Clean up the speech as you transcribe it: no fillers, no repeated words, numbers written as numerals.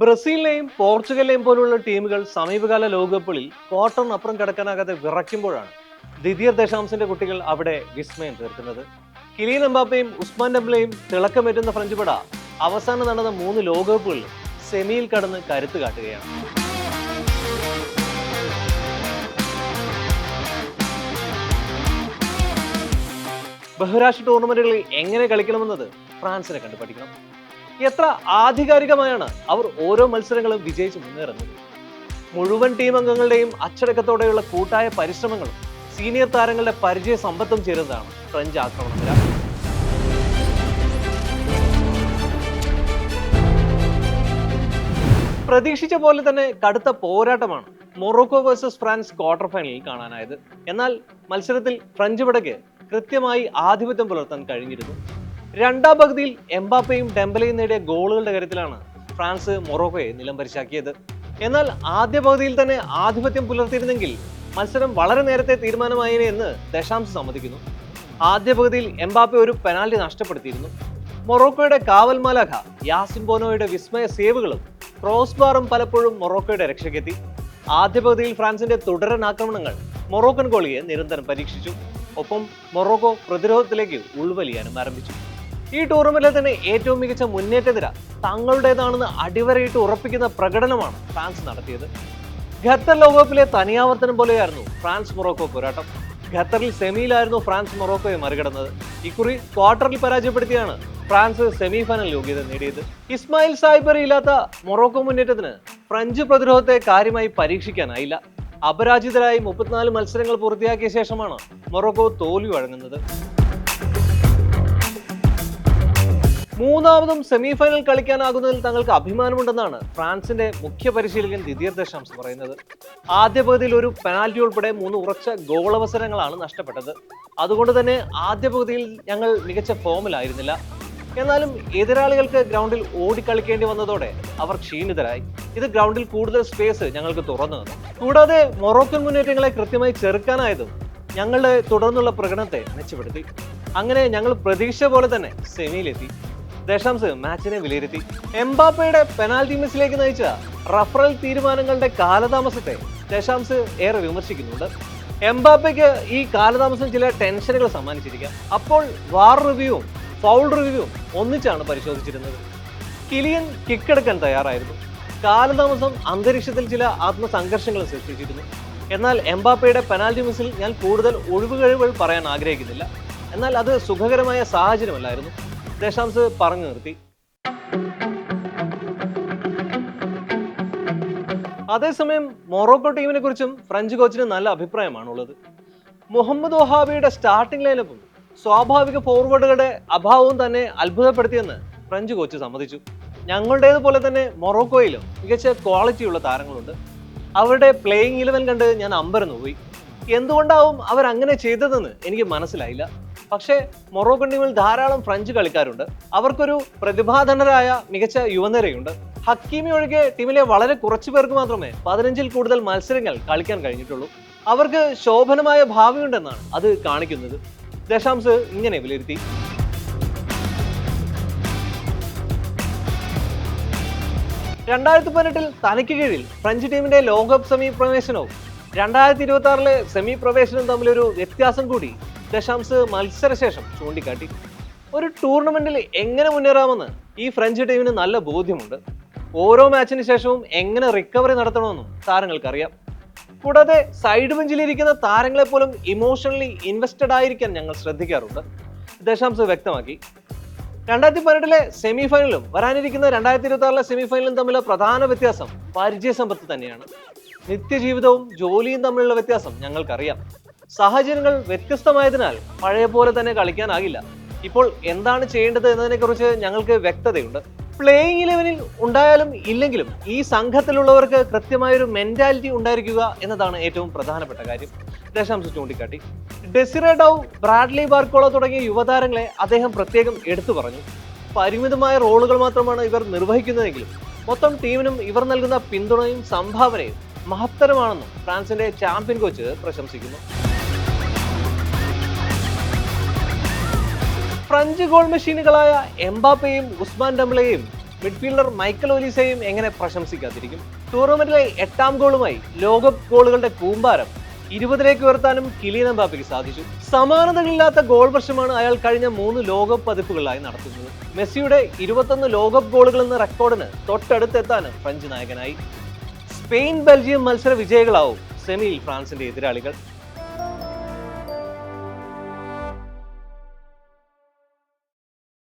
ബ്രസീലിനെയും പോർച്ചുഗലിനെയും പോലുള്ള ടീമുകൾ സമീപകാല ലോകകപ്പിൽ ക്വാർട്ടറിനപ്പുറം കടക്കാനാകാതെ വിറയ്ക്കുമ്പോഴാണ് ദിദിയർ ദശാംസിന്റെ കുട്ടികൾ അവിടെ വിസ്മയം തീർക്കുന്നത്. കിലിയൻ എംബാപ്പയും ഉസ്മാൻ ഡെംബലെയും തിളക്കമേറ്റുന്ന ഫ്രഞ്ച് പട അവസാനം നടന്ന 3 ലോകകപ്പുകളിൽ സെമിയിൽ കടന്ന് കരുത്ത് കാട്ടുകയാണ്. ബഹിരാഷ്ട്ര ടൂർണമെന്റുകളിൽ എങ്ങനെ കളിക്കണമെന്നത് ഫ്രാൻസിനെ കണ്ടു പഠിക്കണം. എത്ര ആധികാരികമായാണ് അവർ ഓരോ മത്സരങ്ങളും വിജയിച്ച് മുന്നേറുന്നത്. മുഴുവൻ ടീം അംഗങ്ങളുടെയും അച്ചടക്കത്തോടെയുള്ള കൂട്ടായ പരിശ്രമങ്ങളും സീനിയർ താരങ്ങളുടെ പരിചയ സമ്പത്തും ചേരുന്നതാണ് ഫ്രഞ്ച് ആക്രമണനിര. പ്രതീക്ഷിച്ച പോലെ തന്നെ കടുത്ത പോരാട്ടമാണ് മൊറോക്കോ വേഴ്സസ് ഫ്രാൻസ് ക്വാർട്ടർ ഫൈനലിൽ കാണാനായത്. എന്നാൽ മത്സരത്തിൽ ഫ്രഞ്ച് പടയ്ക്ക് കൃത്യമായി ആധിപത്യം പുലർത്താൻ കഴിഞ്ഞിരുന്നു. രണ്ടാം പകുതിയിൽ എംബാപ്പയും ഡെംബലയും നേടിയ ഗോളുകളുടെ കാര്യത്തിലാണ് ഫ്രാൻസ് മൊറോക്കോയെ നിലംപരിശാക്കിയത്. എന്നാൽ ആദ്യ പകുതിയിൽ തന്നെ ആധിപത്യം പുലർത്തിയിരുന്നെങ്കിൽ മത്സരം വളരെ നേരത്തെ തീരുമാനമായേനെ എന്ന് ദശാംശ് സമ്മതിക്കുന്നു. ആദ്യ പകുതിയിൽ എംബാപ്പെ ഒരു പെനാൽറ്റി നഷ്ടപ്പെടുത്തിയിരുന്നു. മൊറോക്കോയുടെ കാവൽ മാലാഖ യാസിൻ ബോനോയുടെ വിസ്മയ സേവുകളും ക്രോസ് ബാറും പലപ്പോഴും മൊറോക്കോയുടെ രക്ഷയ്ക്കെത്തി. ആദ്യ പകുതിയിൽ ഫ്രാൻസിന്റെ തുടരൻ ആക്രമണങ്ങൾ മൊറോക്കൻ ഗോളിയെ നിരന്തരം പരീക്ഷിച്ചു. ഒപ്പം മൊറോക്കോ പ്രതിരോധത്തിലേക്ക് ഉൾവലിയാനും ആരംഭിച്ചു. ഈ ടൂർണമെന്റിൽ തന്നെ ഏറ്റവും മികച്ച മുന്നേറ്റ നിര തങ്ങളുടേതാണെന്ന് അടിവരയിട്ട് ഉറപ്പിക്കുന്ന പ്രകടനമാണ് ഫ്രാൻസ് നടത്തിയത്. ഖത്തർ ലോകകപ്പിലെ തനിയാവർത്തനം പോലെയായിരുന്നു ഫ്രാൻസ് മൊറോക്കോ പോരാട്ടം. ഖത്തറിൽ സെമിയിലായിരുന്നു ഫ്രാൻസ് മൊറോക്കോയെ മറികടന്നത്. ഇക്കുറി ക്വാർട്ടറിൽ പരാജയപ്പെടുത്തിയാണ് ഫ്രാൻസ് സെമി ഫൈനൽ യോഗ്യത നേടിയത്. ഇസ്മായിൽ സായിബറി ഇല്ലാത്ത മൊറോക്കോ മുന്നേറ്റത്തിന് ഫ്രഞ്ച് പ്രതിരോധത്തെ കാര്യമായി പരീക്ഷിക്കാനായില്ല. അപരാജിതരായി 34 മത്സരങ്ങൾ പൂർത്തിയാക്കിയ ശേഷമാണ് മൊറോക്കോ തോൽവി വഴങ്ങുന്നത്. മൂന്നാമതും സെമി ഫൈനൽ കളിക്കാനാകുന്നതിൽ തങ്ങൾക്ക് അഭിമാനമുണ്ടെന്നാണ് ഫ്രാൻസിന്റെ മുഖ്യ പരിശീലകൻ ദിദിയർ ദശാംസ് പറയുന്നത്. ആദ്യ പകുതിയിൽ ഒരു പെനാൽറ്റി ഉൾപ്പെടെ 3 ഉറച്ച ഗോളവസരങ്ങളാണ് നഷ്ടപ്പെട്ടത്. അതുകൊണ്ട് തന്നെ ആദ്യ പകുതിയിൽ ഞങ്ങൾ മികച്ച ഫോമിലായിരുന്നില്ല. എന്നാലും എതിരാളികൾക്ക് ഗ്രൗണ്ടിൽ ഓടിക്കളിക്കേണ്ടി വന്നതോടെ അവർ ക്ഷീണിതരായി. ഇത് ഗ്രൗണ്ടിൽ കൂടുതൽ സ്പേസ് ഞങ്ങൾക്ക് തുറന്നു തന്നു. കൂടാതെ മൊറോക്കൻ മുന്നേറ്റങ്ങളെ കൃത്യമായി ചെറുക്കാനായതും ഞങ്ങളുടെ തുടർന്നുള്ള പ്രകടനത്തെ മെച്ചപ്പെടുത്തി. അങ്ങനെ ഞങ്ങൾ പ്രതീക്ഷ പോലെ തന്നെ സെമിയിലെത്തി. ദശാംശ് മാച്ചിനെ വിലയിരുത്തി. എംബാപ്പയുടെ പെനാൽറ്റി മിസ്സിലേക്ക് നയിച്ച റഫറൽ തീരുമാനങ്ങളുടെ കാലതാമസത്തെ ദശാംശ് ഏറെ വിമർശിക്കുന്നുണ്ട്. എംബാപ്പയ്ക്ക് ഈ കാലതാമസം ചില ടെൻഷനുകൾ സമ്മാനിച്ചിരിക്കാം. അപ്പോൾ വാർ റിവ്യൂവും ഫൗൾ റിവ്യൂവും ഒന്നിച്ചാണ് പരിശോധിച്ചിരുന്നത്. കിലിയൻ കിക്കെടുക്കാൻ തയ്യാറായിരുന്നു. കാലതാമസം അന്തരീക്ഷത്തിൽ ചില ആത്മസംഘർഷങ്ങൾ സൃഷ്ടിച്ചിരുന്നു. എന്നാൽ എംബാപ്പയുടെ പെനാൽറ്റി മിസ്സിൽ ഞാൻ കൂടുതൽ ഒഴിവുകഴിവുകൾ പറയാൻ ആഗ്രഹിക്കുന്നില്ല. എന്നാൽ അത് സുഖകരമായ സാഹചര്യമല്ലായിരുന്നു, ദശാംശ് പറഞ്ഞു നിർത്തി. അതേസമയം മൊറോക്കോ ടീമിനെ കുറിച്ചും ഫ്രഞ്ച് കോച്ചിന് നല്ല അഭിപ്രായമാണുള്ളത്. മുഹമ്മദ് വഹാബിയുടെ സ്റ്റാർട്ടിംഗ് ലൈനപ്പും സ്വാഭാവിക ഫോർവേഡുകളുടെ അഭാവവും തന്നെ അത്ഭുതപ്പെടുത്തിയെന്ന് ഫ്രഞ്ച് കോച്ച് സമ്മതിച്ചു. ഞങ്ങളുടേതുപോലെ തന്നെ മൊറോക്കോയിലും മികച്ച ക്വാളിറ്റിയുള്ള താരങ്ങളുണ്ട്. അവരുടെ പ്ലേയിങ് 11 കണ്ട് ഞാൻ അമ്പരന്നു പോയി. എന്തുകൊണ്ടാവും അവർ അങ്ങനെ ചെയ്തതെന്ന് എനിക്ക് മനസ്സിലായില്ല. പക്ഷേ മൊറോക്കൻ ടീമിൽ ധാരാളം ഫ്രഞ്ച് കളിക്കാരുണ്ട്. അവർക്കൊരു പ്രതിഭാധനരായ മികച്ച യുവനിരയുണ്ട്. ഹക്കീമി ഒഴികെ ടീമിലെ വളരെ കുറച്ചു പേർക്ക് മാത്രമേ 15ൽ കൂടുതൽ മത്സരങ്ങൾ കളിക്കാൻ കഴിഞ്ഞിട്ടുള്ളൂ. അവർക്ക് ശോഭനമായ ഭാവിയുണ്ടെന്നാണ് അത് കാണിക്കുന്നത്. ദശാംശ് ഇങ്ങനെ വിലയിരുത്തി. ൽ തനിക്ക് കീഴിൽ ഫ്രഞ്ച് ടീമിന്റെ ലോകകപ്പ് സെമി പ്രവേശനവും 2026 സെമി പ്രവേശനവും തമ്മിലൊരു വ്യത്യാസം കൂടി ദശാംശ് മത്സരശേഷം ചൂണ്ടിക്കാട്ടി. ഒരു ടൂർണമെന്റിൽ എങ്ങനെ മുന്നേറാമെന്ന് ഈ ഫ്രഞ്ച് ടീമിന് നല്ല ബോധ്യമുണ്ട്. ഓരോ മാച്ചിന് ശേഷവും എങ്ങനെ റിക്കവറി നടത്തണമെന്നും താരങ്ങൾക്കറിയാം. കൂടാതെ സൈഡ് ബെഞ്ചിലിരിക്കുന്ന താരങ്ങളെ പോലും ഇമോഷണലി ഇൻവെസ്റ്റഡ് ആയിരിക്കാൻ ഞങ്ങൾ ശ്രദ്ധിക്കാറുണ്ട്, ദശാംശ് വ്യക്തമാക്കി. 2018 സെമി ഫൈനലും വരാനിരിക്കുന്ന 2026 സെമി ഫൈനലും തമ്മിലുള്ള പ്രധാന വ്യത്യാസം പരിചയസമ്പത്ത് തന്നെയാണ്. നിത്യജീവിതവും ജോലിയും തമ്മിലുള്ള വ്യത്യാസം ഞങ്ങൾക്കറിയാം. സാഹചര്യങ്ങൾ വ്യത്യസ്തമായതിനാൽ പഴയ പോലെ തന്നെ കളിക്കാനാകില്ല. ഇപ്പോൾ എന്താണ് ചെയ്യേണ്ടത് എന്നതിനെക്കുറിച്ച് ഞങ്ങൾക്ക് വ്യക്തതയുണ്ട്. പ്ലേയിങ് 11 ഉണ്ടായാലും ഇല്ലെങ്കിലും ഈ സംഘത്തിലുള്ളവർക്ക് കൃത്യമായൊരു മെന്റാലിറ്റി ഉണ്ടായിരിക്കുക എന്നതാണ് ഏറ്റവും പ്രധാനപ്പെട്ട കാര്യം, ദശാംശം ചൂണ്ടിക്കാട്ടി. ഡെസിറേ ഡൗ, ബ്രാഡ്ലി ബാർക്കോള തുടങ്ങിയ യുവതാരങ്ങളെ അദ്ദേഹം പ്രത്യേകം എടുത്തു പറഞ്ഞു. പരിമിതമായ റോളുകൾ മാത്രമാണ് ഇവർ നിർവഹിക്കുന്നതെങ്കിലും മൊത്തം ടീമിനും ഇവർ നൽകുന്ന പിന്തുണയും സംഭാവനയും മഹത്തരമാണെന്നും ഫ്രാൻസിന്റെ ചാമ്പ്യൻ കോച്ച് പ്രശംസിക്കുന്നു. ഫ്രഞ്ച് ഗോൾ മെഷീനുകളായ എംബാപ്പയും ഉസ്മാൻ ഡെംബലെയും മിഡ്ഫീൽഡർ മൈക്കൽ ഒലീസയും എങ്ങനെ പ്രശംസിക്കാതിരിക്കും. ടൂർണമെന്റിലെ 8ാം ഗോളുമായി ലോകകപ്പ് ഗോളുകളുടെ കൂമ്പാരം 20ലേക്ക് ഉയർത്താനും കിലിയൻ എംബാപ്പയ്ക്ക് സാധിച്ചു. സമാനതകളില്ലാത്ത ഗോൾ വർഷമാണ് അയാൾ കഴിഞ്ഞ 3 ലോകകപ്പ് പതിപ്പുകളിലായി നടത്തുന്നത്. മെസ്സിയുടെ 21 ലോകകപ്പ് ഗോളുകൾ എന്ന റെക്കോർഡിന് തൊട്ടടുത്തെത്താനും ഫ്രഞ്ച് നായകനായി. സ്പെയിൻ ബെൽജിയം മത്സര വിജയികളാവും സെമിയിൽ ഫ്രാൻസിന്റെ എതിരാളികൾ.